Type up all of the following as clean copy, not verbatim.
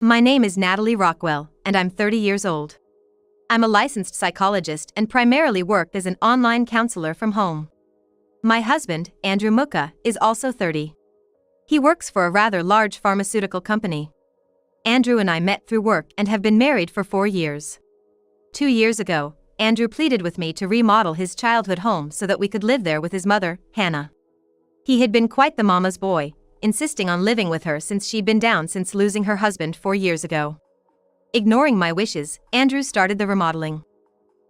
My name is Natalie Rockwell, and I'm 30 years old. I'm a licensed psychologist and primarily worked as an online counselor from home. My husband, Andrew Muka, is also 30. He works for a rather large pharmaceutical company. Andrew and I met through work and have been married for 4 years. 2 years ago, Andrew pleaded with me to remodel his childhood home so that we could live there with his mother, Hannah. He had been quite the mama's boy, insisting on living with her since she'd been down since losing her husband 4 years ago. Ignoring my wishes, Andrew started the remodeling.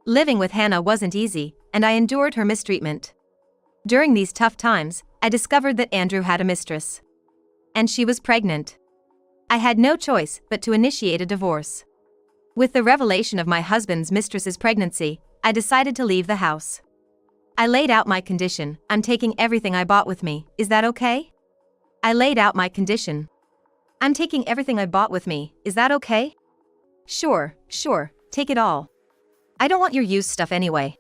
Living with Hannah wasn't easy, and I endured her mistreatment. During these tough times, I discovered that Andrew had a mistress. And she was pregnant. I had no choice but to initiate a divorce. With the revelation of my husband's mistress's pregnancy, I decided to leave the house. I laid out my condition: I'm taking everything I bought with me, is that okay? I laid out my condition. I'm taking everything I bought with me, is that okay? Sure, take it all. I don't want your used stuff anyway.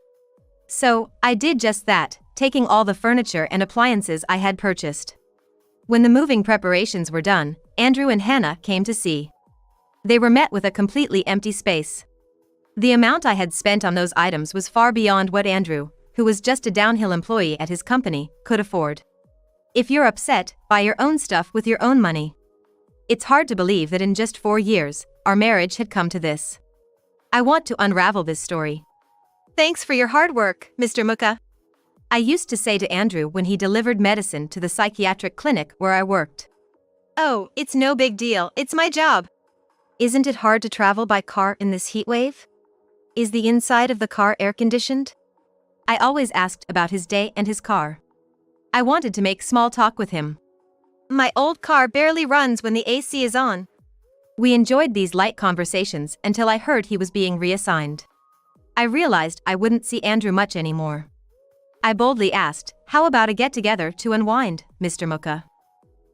So, I did just that, taking all the furniture and appliances I had purchased. When the moving preparations were done, Andrew and Hannah came to see. They were met with a completely empty space. The amount I had spent on those items was far beyond what Andrew, who was just a downhill employee at his company, could afford. If you're upset, buy your own stuff with your own money. It's hard to believe that in just 4 years, our marriage had come to this. I want to unravel this story. Thanks for your hard work, Mr. Muka. I used to say to Andrew when he delivered medicine to the psychiatric clinic where I worked. Oh, it's no big deal, it's my job. Isn't it hard to travel by car in this heat wave? Is the inside of the car air-conditioned? I always asked about his day and his car. I wanted to make small talk with him. My old car barely runs when the AC is on. We enjoyed these light conversations until I heard he was being reassigned. I realized I wouldn't see Andrew much anymore. I boldly asked, how about a get-together to unwind, Mr. Muka?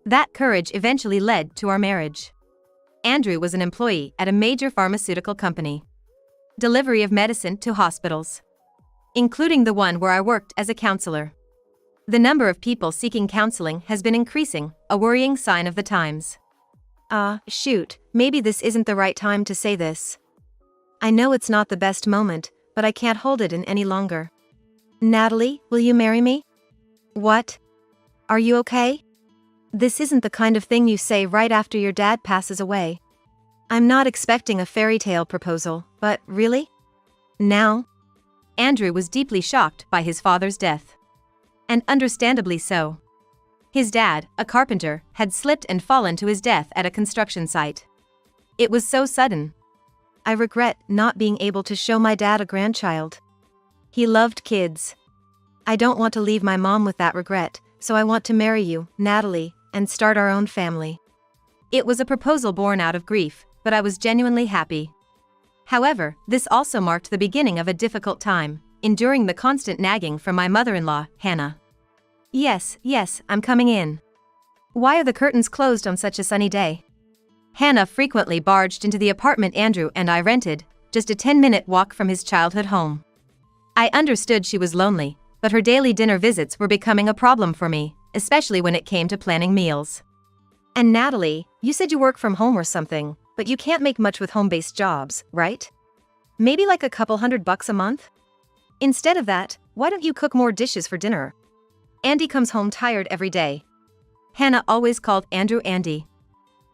That courage eventually led to our marriage. Andrew was an employee at a major pharmaceutical company. Delivery of medicine to hospitals, including the one where I worked as a counselor. The number of people seeking counseling has been increasing, a worrying sign of the times. Shoot, maybe this isn't the right time to say this. I know it's not the best moment, but I can't hold it in any longer. Natalie, will you marry me? What? Are you okay? This isn't the kind of thing you say right after your dad passes away. I'm not expecting a fairy tale proposal, but really? Now? Andrew was deeply shocked by his father's death. And understandably so. His dad, a carpenter, had slipped and fallen to his death at a construction site. It was so sudden. I regret not being able to show my dad a grandchild. He loved kids. I don't want to leave my mom with that regret, so I want to marry you, Natalie, and start our own family. It was a proposal born out of grief, but I was genuinely happy. However, this also marked the beginning of a difficult time, enduring the constant nagging from my mother-in-law, Hannah. Yes, I'm coming in. Why are the curtains closed on such a sunny day? Hannah frequently barged into the apartment Andrew and I rented, just a 10-minute walk from his childhood home. I understood she was lonely, but her daily dinner visits were becoming a problem for me, especially when it came to planning meals. And Natalie, you said you work from home or something, but you can't make much with home-based jobs, right? Maybe like a couple $100 a month? Instead of that, why don't you cook more dishes for dinner? Andy comes home tired every day. Hannah always called Andrew Andy.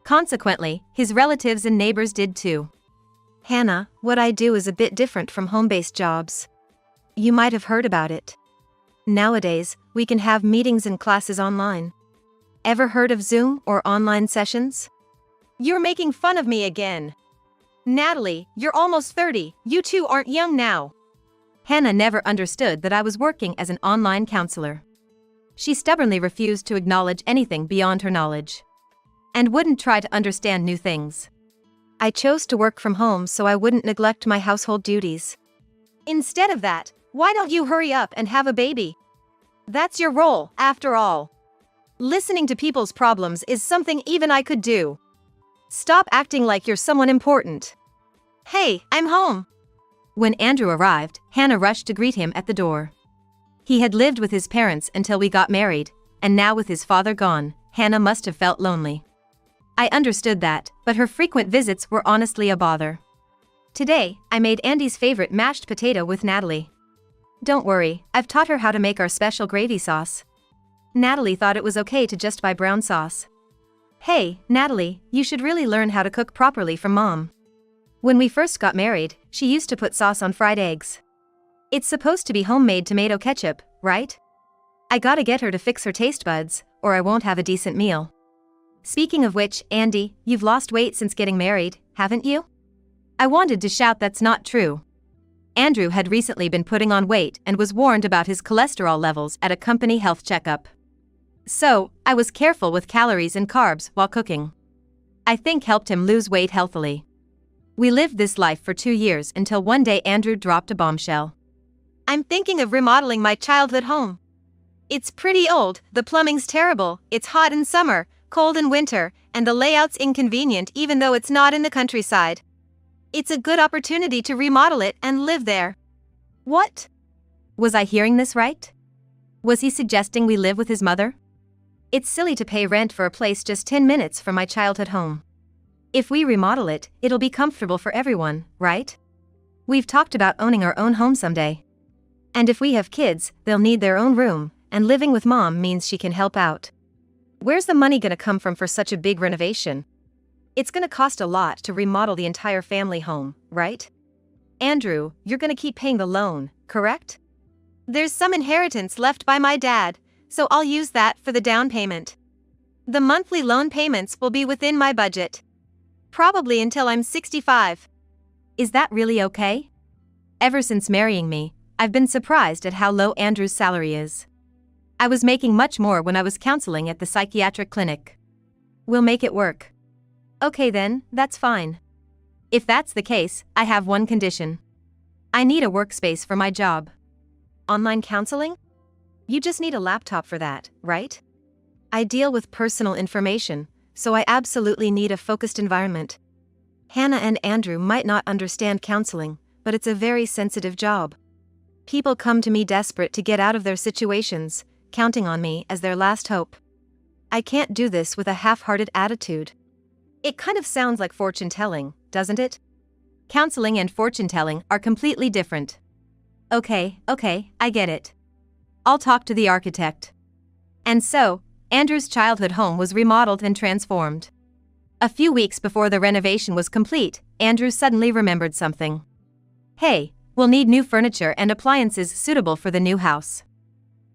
Consequently, his relatives and neighbors did too. Hannah, what I do is a bit different from home-based jobs. You might have heard about it. Nowadays, we can have meetings and classes online. Ever heard of Zoom or online sessions? You're making fun of me again. Natalie, you're almost 30, you two aren't young now. Hannah never understood that I was working as an online counselor. She stubbornly refused to acknowledge anything beyond her knowledge. And wouldn't try to understand new things. I chose to work from home so I wouldn't neglect my household duties. Instead of that, why don't you hurry up and have a baby? That's your role, after all. Listening to people's problems is something even I could do. Stop acting like you're someone important. Hey, I'm home. When Andrew arrived, Hannah rushed to greet him at the door. He had lived with his parents until we got married, and now with his father gone, Hannah must have felt lonely. I understood that, but her frequent visits were honestly a bother. Today, I made Andy's favorite mashed potato with Natalie. Don't worry, I've taught her how to make our special gravy sauce. Natalie thought it was okay to just buy brown sauce. Hey, Natalie, you should really learn how to cook properly from Mom. When we first got married, she used to put sauce on fried eggs. It's supposed to be homemade tomato ketchup, right? I gotta get her to fix her taste buds, or I won't have a decent meal. Speaking of which, Andy, you've lost weight since getting married, haven't you? I wanted to shout that's not true. Andrew had recently been putting on weight and was warned about his cholesterol levels at a company health checkup. So, I was careful with calories and carbs while cooking. I think helped him lose weight healthily. We lived this life for 2 years until one day Andrew dropped a bombshell. I'm thinking of remodeling my childhood home. It's pretty old, the plumbing's terrible, it's hot in summer, cold in winter, and the layout's inconvenient even though it's not in the countryside. It's a good opportunity to remodel it and live there. What? Was I hearing this right? Was he suggesting we live with his mother? It's silly to pay rent for a place just 10 minutes from my childhood home. If we remodel it, it'll be comfortable for everyone, right? We've talked about owning our own home someday. And if we have kids, they'll need their own room, and living with Mom means she can help out. Where's the money gonna come from for such a big renovation? It's gonna cost a lot to remodel the entire family home, right? Andrew, you're gonna keep paying the loan, correct? There's some inheritance left by my dad, so I'll use that for the down payment. The monthly loan payments will be within my budget. Probably until I'm 65. Is that really okay? Ever since marrying me, I've been surprised at how low Andrew's salary is. I was making much more when I was counseling at the psychiatric clinic. We'll make it work. Okay then, that's fine. If that's the case, I have one condition. I need a workspace for my job. Online counseling? You just need a laptop for that, right? I deal with personal information, so I absolutely need a focused environment. Hannah and Andrew might not understand counseling, but it's a very sensitive job. People come to me desperate to get out of their situations, counting on me as their last hope. I can't do this with a half-hearted attitude. It kind of sounds like fortune-telling, doesn't it? Counseling and fortune-telling are completely different. Okay, I get it. I'll talk to the architect. And so, Andrew's childhood home was remodeled and transformed. A few weeks before the renovation was complete, Andrew suddenly remembered something. Hey, we'll need new furniture and appliances suitable for the new house.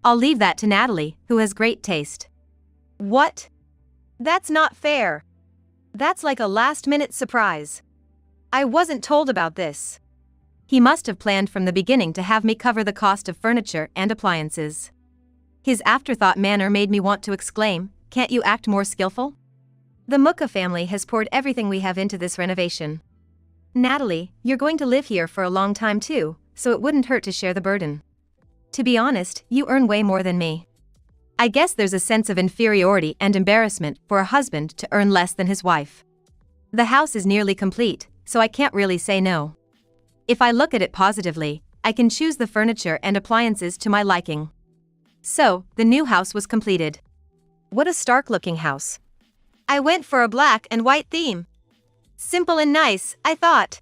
I'll leave that to Natalie, who has great taste. What? That's not fair. That's like a last-minute surprise. I wasn't told about this. He must have planned from the beginning to have me cover the cost of furniture and appliances. His afterthought manner made me want to exclaim, "Can't you act more skillful?" The Muka family has poured everything we have into this renovation. Natalie, you're going to live here for a long time too, so it wouldn't hurt to share the burden. To be honest, you earn way more than me. I guess there's a sense of inferiority and embarrassment for a husband to earn less than his wife. The house is nearly complete, so I can't really say no. If I look at it positively, I can choose the furniture and appliances to my liking. So, the new house was completed. What a stark-looking house. I went for a black and white theme. Simple and nice, I thought.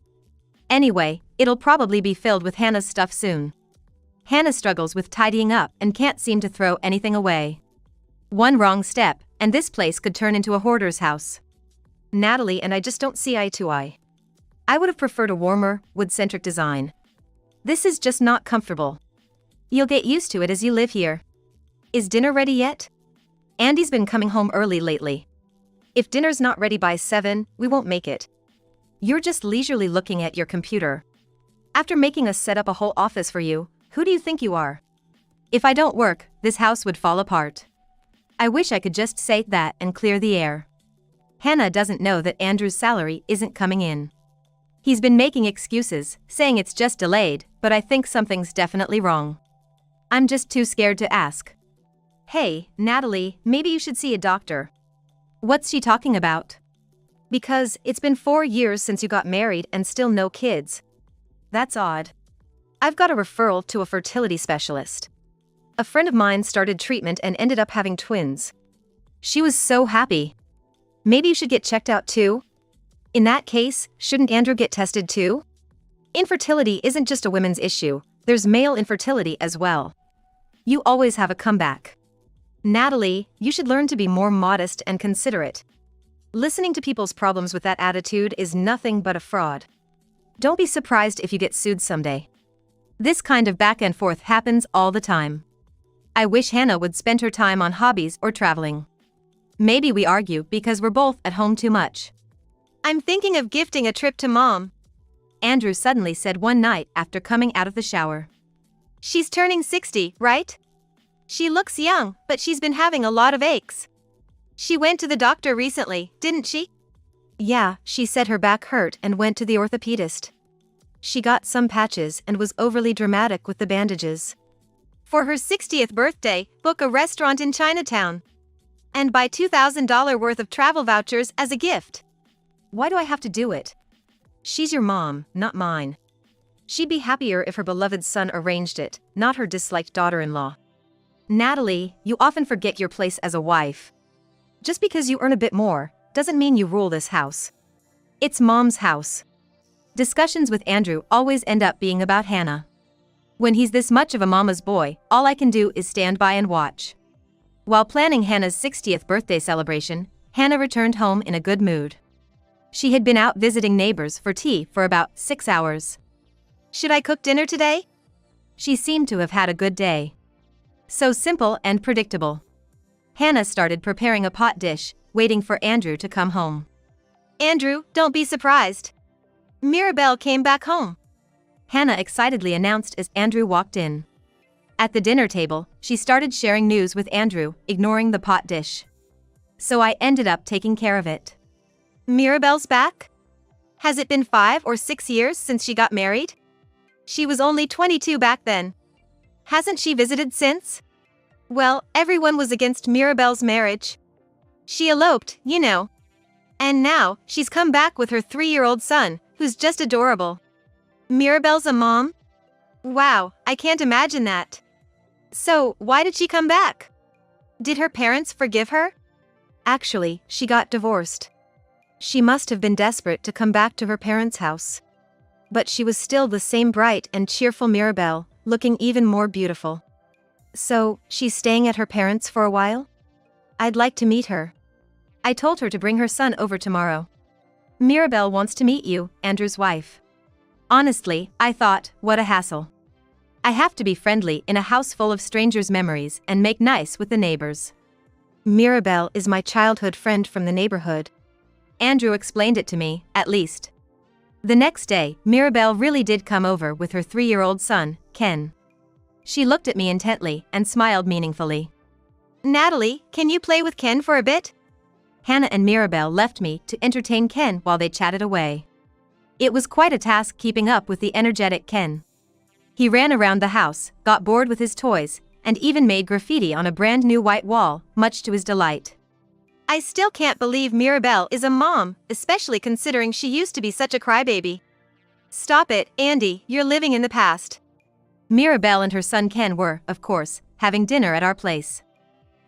Anyway, it'll probably be filled with Hannah's stuff soon. Hannah struggles with tidying up and can't seem to throw anything away. One wrong step, and this place could turn into a hoarder's house. Natalie and I just don't see eye to eye. I would have preferred a warmer, wood-centric design. This is just not comfortable. You'll get used to it as you live here. Is dinner ready yet? Andy's been coming home early lately. If dinner's not ready by 7, we won't make it. You're just leisurely looking at your computer. After making us set up a whole office for you, who do you think you are? If I don't work, this house would fall apart. I wish I could just say that and clear the air. Hannah doesn't know that Andrew's salary isn't coming in. He's been making excuses, saying it's just delayed, but I think something's definitely wrong. I'm just too scared to ask. Hey, Natalie, maybe you should see a doctor. What's she talking about? Because it's been 4 years since you got married and still no kids. That's odd. I've got a referral to a fertility specialist. A friend of mine started treatment and ended up having twins. She was so happy. Maybe you should get checked out too? In that case, shouldn't Andrew get tested too? Infertility isn't just a women's issue, there's male infertility as well. You always have a comeback. Natalie, you should learn to be more modest and considerate. Listening to people's problems with that attitude is nothing but a fraud. Don't be surprised if you get sued someday. This kind of back and forth happens all the time. I wish Hannah would spend her time on hobbies or traveling. Maybe we argue because we're both at home too much. I'm thinking of gifting a trip to Mom, Andrew suddenly said one night after coming out of the shower. She's turning 60, right? She looks young, but she's been having a lot of aches. She went to the doctor recently, didn't she? Yeah, she said her back hurt and went to the orthopedist. She got some patches and was overly dramatic with the bandages. For her 60th birthday, book a restaurant in Chinatown. And buy $2,000 worth of travel vouchers as a gift. Why do I have to do it? She's your mom, not mine. She'd be happier if her beloved son arranged it, not her disliked daughter-in-law. Natalie, you often forget your place as a wife. Just because you earn a bit more, doesn't mean you rule this house. It's Mom's house. Discussions with Andrew always end up being about Hannah. When he's this much of a mama's boy, all I can do is stand by and watch. While planning Hannah's 60th birthday celebration, Hannah returned home in a good mood. She had been out visiting neighbors for tea for about 6 hours. Should I cook dinner today? She seemed to have had a good day. So simple and predictable. Hannah started preparing a pot dish, waiting for Andrew to come home. Andrew, don't be surprised. Mirabelle came back home, Hannah excitedly announced as Andrew walked in. At the dinner table, she started sharing news with Andrew, ignoring the pot dish. So I ended up taking care of it. Mirabelle's back? Has it been 5 or 6 years since she got married? She was only 22 back then. Hasn't she visited since? Well, everyone was against Mirabelle's marriage. She eloped, you know. And now, she's come back with her 3-year-old son, who's just adorable. Mirabelle's a mom? Wow, I can't imagine that. So, why did she come back? Did her parents forgive her? Actually, she got divorced. She must have been desperate to come back to her parents' house. But she was still the same bright and cheerful Mirabelle, looking even more beautiful. So, she's staying at her parents' for a while? I'd like to meet her. I told her to bring her son over tomorrow. Mirabelle wants to meet you, Andrew's wife. Honestly, I thought, what a hassle. I have to be friendly in a house full of strangers' memories and make nice with the neighbors. Mirabelle is my childhood friend from the neighborhood. Andrew explained it to me, at least. The next day, Mirabelle really did come over with her 3-year-old son, Ken. She looked at me intently and smiled meaningfully. Natalie, can you play with Ken for a bit? Hannah and Mirabelle left me to entertain Ken while they chatted away. It was quite a task keeping up with the energetic Ken. He ran around the house, got bored with his toys, and even made graffiti on a brand new white wall, much to his delight. I still can't believe Mirabelle is a mom, especially considering she used to be such a crybaby. Stop it, Andy, you're living in the past. Mirabelle and her son Ken were, of course, having dinner at our place.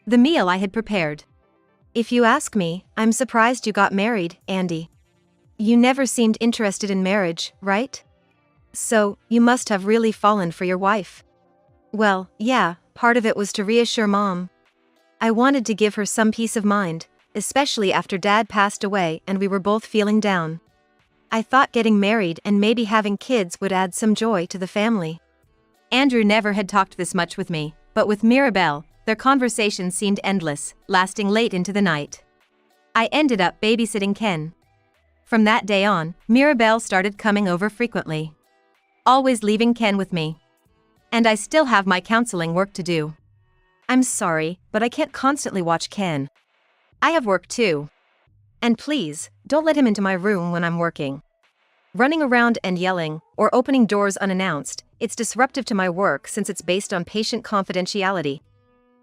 The meal I had prepared. If you ask me, I'm surprised you got married, Andy. You never seemed interested in marriage, right? So, you must have really fallen for your wife. Well, yeah, part of it was to reassure Mom. I wanted to give her some peace of mind, especially after Dad passed away and we were both feeling down. I thought getting married and maybe having kids would add some joy to the family. Andrew never had talked this much with me, but with Mirabelle, their conversation seemed endless, lasting late into the night. I ended up babysitting Ken. From that day on, Mirabelle started coming over frequently. Always leaving Ken with me. And I still have my counseling work to do. I'm sorry, but I can't constantly watch Ken. I have work too. And please, don't let him into my room when I'm working. Running around and yelling, or opening doors unannounced, it's disruptive to my work since it's based on patient confidentiality.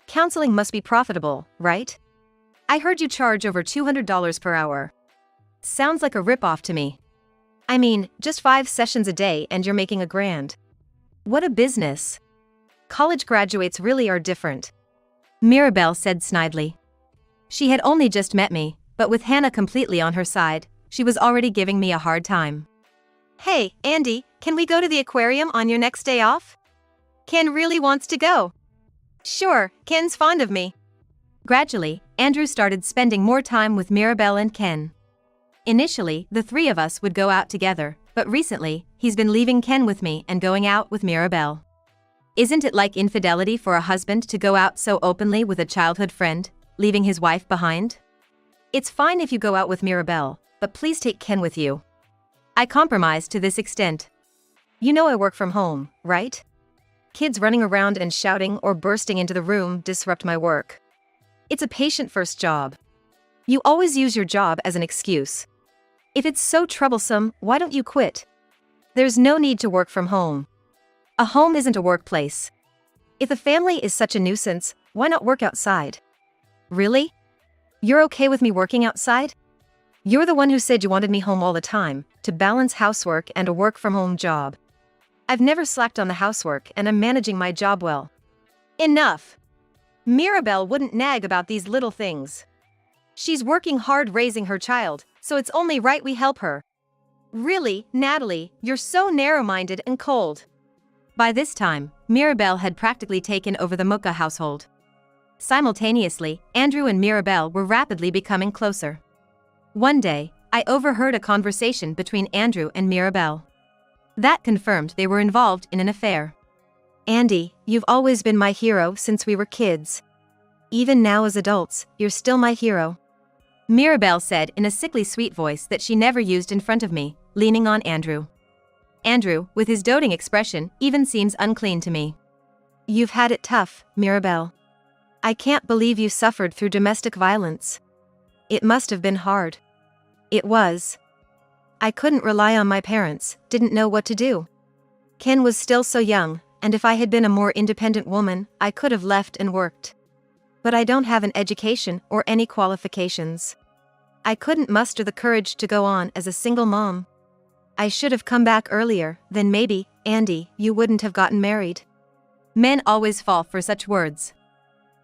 Counseling must be profitable, right? I heard you charge over $200 per hour. Sounds like a ripoff to me. I mean, just 5 sessions a day and you're making $1,000. What a business. College graduates really are different. Mirabelle said snidely. She had only just met me, but with Hannah completely on her side, she was already giving me a hard time. "Hey, Andy, can we go to the aquarium on your next day off?" Ken really wants to go. "Sure, Ken's fond of me." Gradually, Andrew started spending more time with Mirabelle and Ken. Initially, the three of us would go out together, but recently, he's been leaving Ken with me and going out with Mirabelle. Isn't it like infidelity for a husband to go out so openly with a childhood friend, leaving his wife behind? "It's fine if you go out with Mirabelle, but please take Ken with you." I compromised to this extent. "You know I work from home, right? Kids running around and shouting or bursting into the room disrupt my work. It's a patient-first job. You always use your job as an excuse. If it's so troublesome, why don't you quit? There's no need to work from home. A home isn't a workplace. If the family is such a nuisance, why not work outside?" "Really? You're okay with me working outside? You're the one who said you wanted me home all the time, to balance housework and a work-from-home job. I've never slacked on the housework and I'm managing my job well." "Enough. Mirabelle wouldn't nag about these little things. She's working hard raising her child, so it's only right we help her." "Really, Natalie, you're so narrow-minded and cold." By this time, Mirabelle had practically taken over the Muka household. Simultaneously, Andrew and Mirabelle were rapidly becoming closer. One day, I overheard a conversation between Andrew and Mirabelle. That confirmed they were involved in an affair. "Andy, you've always been my hero since we were kids. Even now as adults, you're still my hero," Mirabelle said in a sickly sweet voice that she never used in front of me, leaning on Andrew. Andrew, with his doting expression, even seems unclean to me. "You've had it tough, Mirabelle. I can't believe you suffered through domestic violence. It must have been hard." "It was. I couldn't rely on my parents, didn't know what to do. Ken was still so young, and if I had been a more independent woman, I could have left and worked. But I don't have an education or any qualifications. I couldn't muster the courage to go on as a single mom. I should have come back earlier, then maybe, Andy, you wouldn't have gotten married." Men always fall for such words.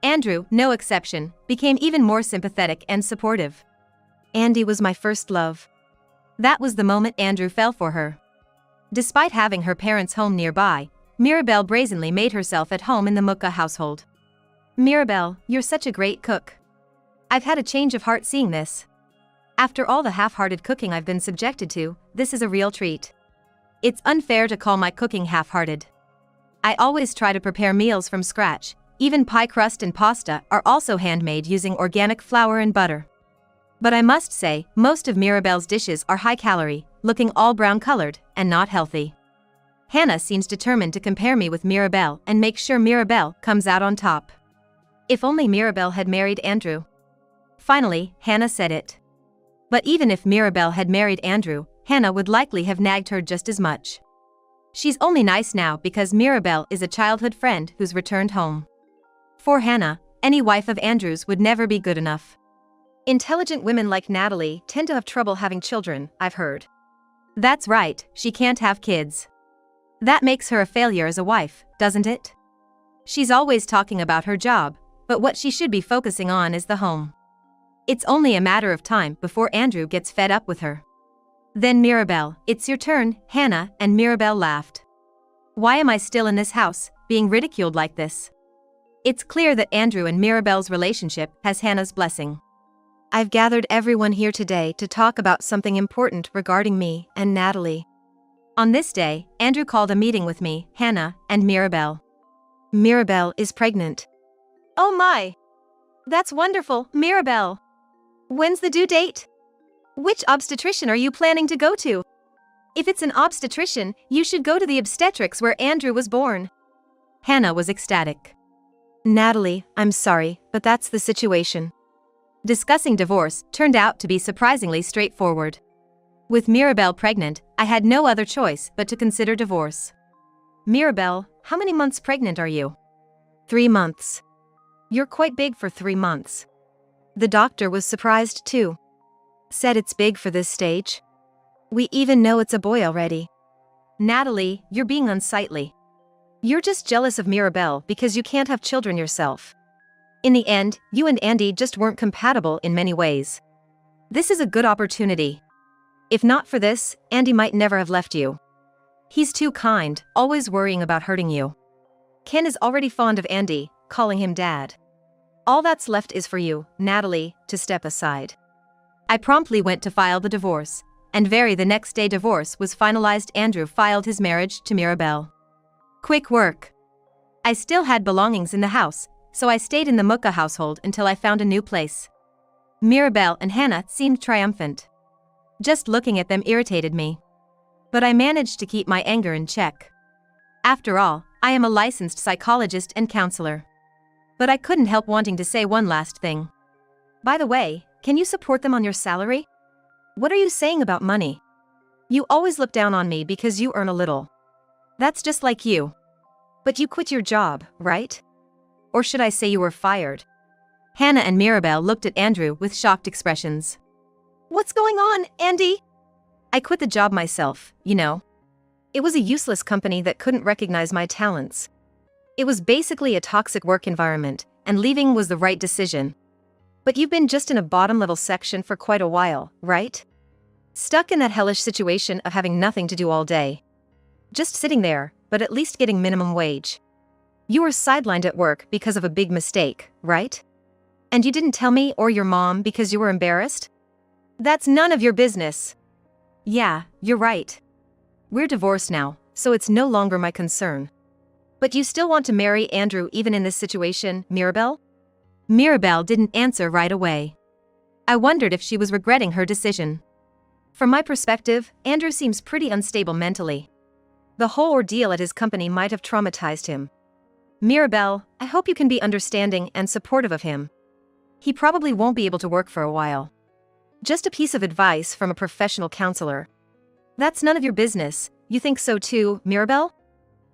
Andrew, no exception, became even more sympathetic and supportive. "Andy was my first love." That was the moment Andrew fell for her. Despite having her parents' home nearby, Mirabelle brazenly made herself at home in the Muka household. "Mirabelle, you're such a great cook. I've had a change of heart seeing this. After all the half-hearted cooking I've been subjected to, this is a real treat. It's unfair to call my cooking half-hearted. I always try to prepare meals from scratch, even pie crust and pasta are also handmade using organic flour and butter. But I must say, most of Mirabelle's dishes are high-calorie, looking all brown-colored, and not healthy. Hannah seems determined to compare me with Mirabelle and make sure Mirabelle comes out on top. If only Mirabelle had married Andrew." Finally, Hannah said it. But even if Mirabelle had married Andrew, Hannah would likely have nagged her just as much. She's only nice now because Mirabelle is a childhood friend who's returned home. For Hannah, any wife of Andrew's would never be good enough. Intelligent women like Natalie tend to have trouble having children, I've heard. That's right, she can't have kids. That makes her a failure as a wife, doesn't it? She's always talking about her job, but what she should be focusing on is the home. It's only a matter of time before Andrew gets fed up with her. Then Mirabelle, "It's your turn, Hannah," and Mirabelle laughed. "Why am I still in this house, being ridiculed like this?" It's clear that Andrew and Mirabelle's relationship has Hannah's blessing. "I've gathered everyone here today to talk about something important regarding me and Natalie." On this day, Andrew called a meeting with me, Hannah, and Mirabelle. "Mirabelle is pregnant." "Oh my! That's wonderful, Mirabelle. When's the due date? Which obstetrician are you planning to go to? If it's an obstetrician, you should go to the obstetrics where Andrew was born." Hannah was ecstatic. "Natalie, I'm sorry, but that's the situation." Discussing divorce turned out to be surprisingly straightforward. With Mirabelle pregnant, I had no other choice but to consider divorce. "Mirabelle, how many months pregnant are you?" 3 months. "You're quite big for 3 months." The doctor was surprised too. Said it's big for this stage. "We even know it's a boy already." "Natalie, you're being unsightly. You're just jealous of Mirabelle because you can't have children yourself. In the end, you and Andy just weren't compatible in many ways. This is a good opportunity. If not for this, Andy might never have left you. He's too kind, always worrying about hurting you. Ken is already fond of Andy, calling him dad. All that's left is for you, Natalie, to step aside. I promptly went to file the divorce, and the next day divorce was finalized. Andrew filed his marriage to Mirabelle. Quick work. I still had belongings in the house, so I stayed in the Muka household until I found a new place. Mirabelle and Hannah seemed triumphant. Just looking at them irritated me. But I managed to keep my anger in check. After all, I am a licensed psychologist and counselor. But I couldn't help wanting to say one last thing. By the way, can you support them on your salary? What are you saying about money? You always look down on me because you earn a little. That's just like you. But you quit your job, right? Or should I say you were fired? Hannah and Mirabelle looked at Andrew with shocked expressions. What's going on, Andy? I quit the job myself, you know. It was a useless company that couldn't recognize my talents. It was basically a toxic work environment, and leaving was the right decision. But you've been just in a bottom-level section for quite a while, right? Stuck in that hellish situation of having nothing to do all day. Just sitting there, but at least getting minimum wage. You were sidelined at work because of a big mistake, right? And you didn't tell me or your mom because you were embarrassed? That's none of your business. Yeah, you're right. We're divorced now, so it's no longer my concern. But you still want to marry Andrew even in this situation, Mirabelle? Mirabelle didn't answer right away. I wondered if she was regretting her decision. From my perspective, Andrew seems pretty unstable mentally. The whole ordeal at his company might have traumatized him. Mirabelle, I hope you can be understanding and supportive of him. He probably won't be able to work for a while. Just a piece of advice from a professional counselor. That's none of your business. You think so too, Mirabelle?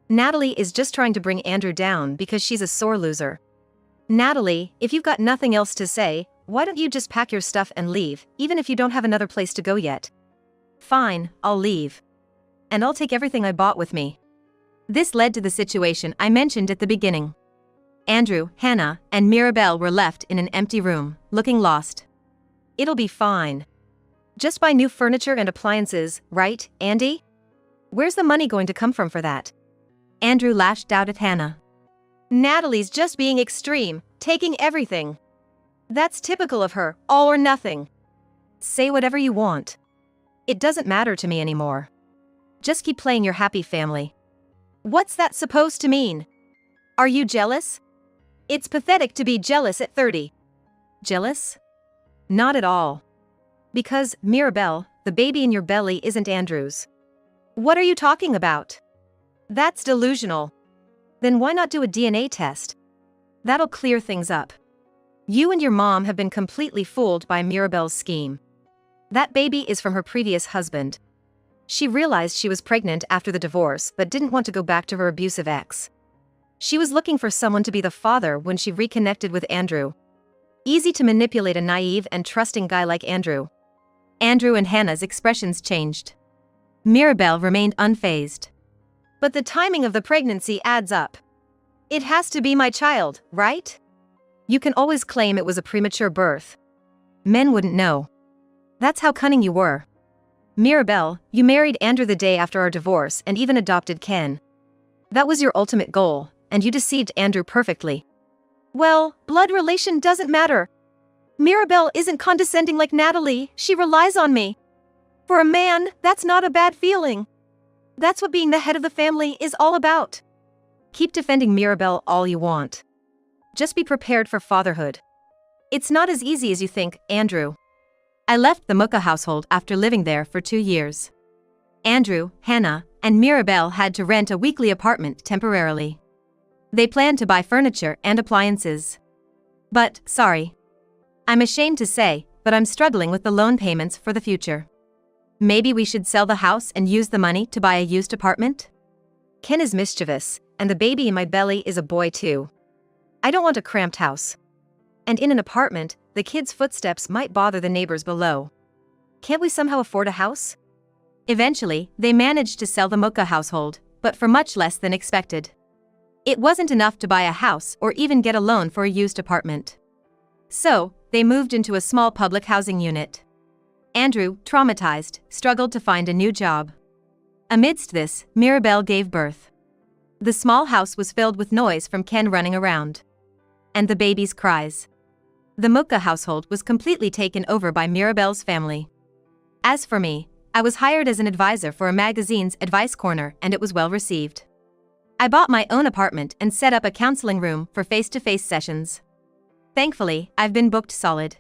Natalie is just trying to bring Andrew down because she's a sore loser. Natalie, if you've got nothing else to say, why don't you just pack your stuff and leave, even if you don't have another place to go yet? Fine, I'll leave. And I'll take everything I bought with me. This led to the situation I mentioned at the beginning. Andrew, Hannah, and Mirabelle were left in an empty room, looking lost. It'll be fine. Just buy new furniture and appliances, right, Andy? Where's the money going to come from for that? Andrew lashed out at Hannah. Natalie's just being extreme, taking everything. That's typical of her, all or nothing. Say whatever you want. It doesn't matter to me anymore. Just keep playing your happy family. What's that supposed to mean? Are you jealous? It's pathetic to be jealous at 30. Jealous? Not at all. Because, Mirabelle, the baby in your belly isn't Andrew's. What are you talking about? That's delusional. Then why not do a DNA test? That'll clear things up. You and your mom have been completely fooled by Mirabelle's scheme. That baby is from her previous husband. She realized she was pregnant after the divorce but didn't want to go back to her abusive ex. She was looking for someone to be the father when she reconnected with Andrew. Easy to manipulate a naive and trusting guy like Andrew. Andrew and Hannah's expressions changed. Mirabelle remained unfazed. But the timing of the pregnancy adds up. It has to be my child, right? You can always claim it was a premature birth. Men wouldn't know. That's how cunning you were. Mirabelle, you married Andrew the day after our divorce and even adopted Ken. That was your ultimate goal, and you deceived Andrew perfectly. Well, blood relation doesn't matter. Mirabelle isn't condescending like Natalie, she relies on me. For a man, that's not a bad feeling. That's what being the head of the family is all about. Keep defending Mirabelle all you want. Just be prepared for fatherhood. It's not as easy as you think, Andrew. I left the Muka household after living there for 2 years. Andrew, Hannah, and Mirabelle had to rent a weekly apartment temporarily. They planned to buy furniture and appliances. But, sorry. I'm ashamed to say, but I'm struggling with the loan payments for the future. Maybe we should sell the house and use the money to buy a used apartment? Ken is mischievous, and the baby in my belly is a boy too. I don't want a cramped house. And in an apartment, the kids' footsteps might bother the neighbors below. Can't we somehow afford a house? Eventually, they managed to sell the Muka household, but for much less than expected. It wasn't enough to buy a house or even get a loan for a used apartment. So, they moved into a small public housing unit. Andrew, traumatized, struggled to find a new job. Amidst this, Mirabelle gave birth. The small house was filled with noise from Ken running around. And the baby's cries. The Muka household was completely taken over by Mirabelle's family. As for me, I was hired as an advisor for a magazine's advice corner, and it was well received. I bought my own apartment and set up a counseling room for face-to-face sessions. Thankfully, I've been booked solid.